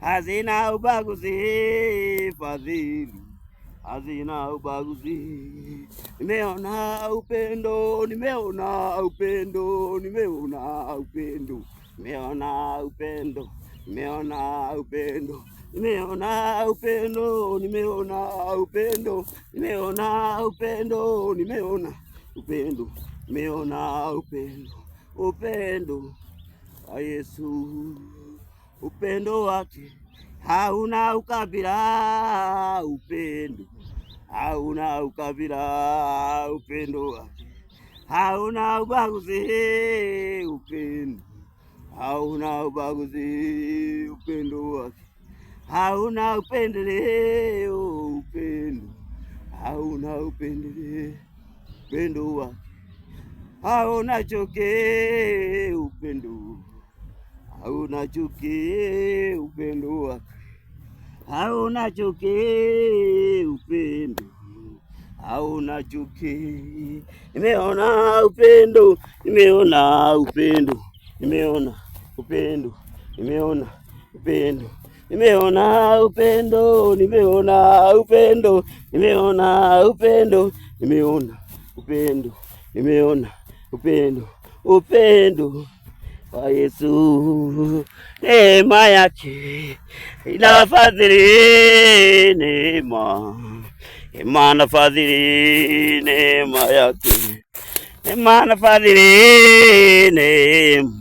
hazina ubaguzi, fadhili hazina ubaguzi. Nimeona upendo, nimeona upendo, nimeona upendo, nimeona upendo, nimeona upendo, nimeona upendo, nimeona upendo, nimeona upendo, nimeona upendo, nimeona upendo, upendo wa Yesu, upendo wake hauna ukabila, upendo hauna ukabila, upendo wake hauna ubaguzi, upendo hauna ubaguzi, upendo wake hauna upendeleo, upendo hauna upendeleo, upendo wake hauna chuki, upendo hauna chuki, upendo wake hauna chuki, upendo hauna chuki. Nimeona upendo, nimeona upendo, nimeona upendo, nimeona upendo, nimeona upendo, nimeona upendo, nimeona upendo, nimeona upendo, nimeona upendo, upendo wa Yesu. Neema yake inafadhili, neema inafadhili, neema yake inafadhili, neema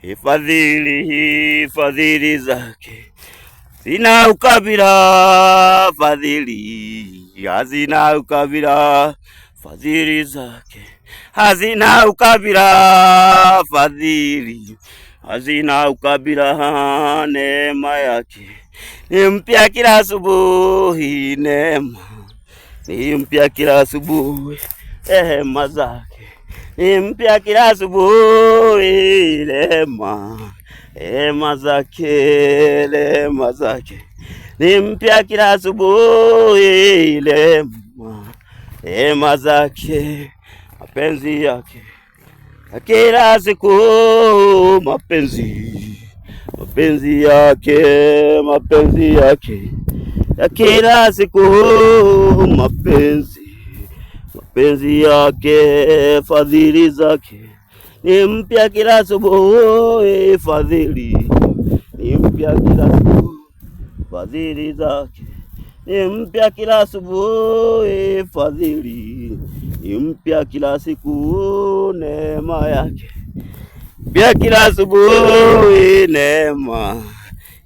ifadhili, fadhili zake zina ukabila, fadhili hazina ukabila, fadhili zake hazina ukabila, fadhili hazina ukabila. Neema yake ni mpya kila asubuhi, neema ni mpya kila asubuhi, rehema zake ni mpya kila asubuhi, rehema zake, rehema zake ni mpya kila asubuhi, rehema zake, mapenzi yake kila siku, mapenzi yake, mapenzi yake ya kila siku, mapenzi yake, fadhili zake ni mpya kila asubuhi, fadhili ni mpya kila siku, fadhili zake ni mpya kila asubuhi, fadhili ni mpya kila siku, neema yake mpya kila asubuhi, neema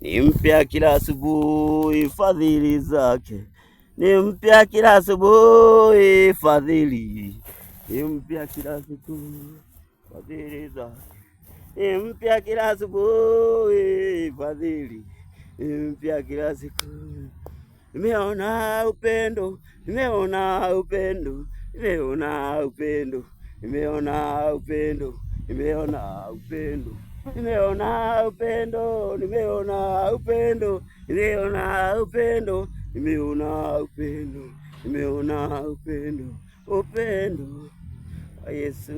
ni mpya kila asubuhi, fadhili zake ni mpya kila asubuhi, fadhili ni mpya kila siku, fadhili zake ni mpya kila asubuhi, fadhili ni mpya kila siku. Nimeona upendo, nimeona upendo, nimeona upendo, nimeona upendo, nimeona upendo, nimeona upendo, nimeona upendo, nimeona upendo, nimeona upendo, nimeona upendo, upendo wa Yesu.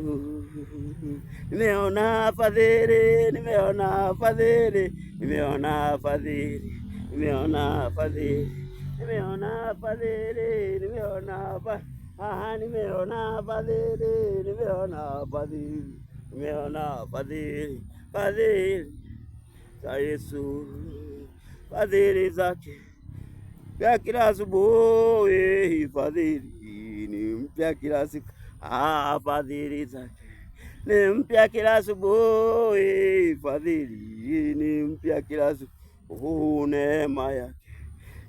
Nimeona fadhili, nimeona fadhili, nimeona fadhili, nimeona fadhili, nimeona fadhili, nimeona nimeona fadhili, nimeona fadhili, nimeona fadhili, fadhili za Yesu, fadhili zake mpya kila asubuhi, fadhili ni mpya kila siku, fadhili zake ni mpya kila asubuhi, fadhili ni mpya kila siku, neema yake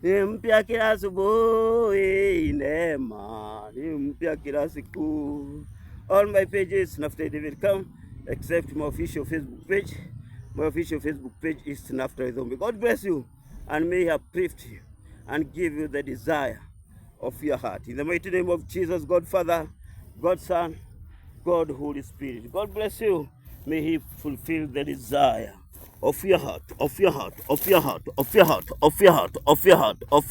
ni mpya kila asubuhi, neema ni mpya kila siku. All my pages Naftali David Crown, except my official Facebook page. My official Facebook page is Naftali Dhombi. God bless you and may He uplift you and give you the desire of your heart. In the mighty name of Jesus, God Father, God Son, God Holy Spirit. God bless you. May He fulfill the desire of your heart, of your heart, of your heart, of your heart, of your heart, of your heart, of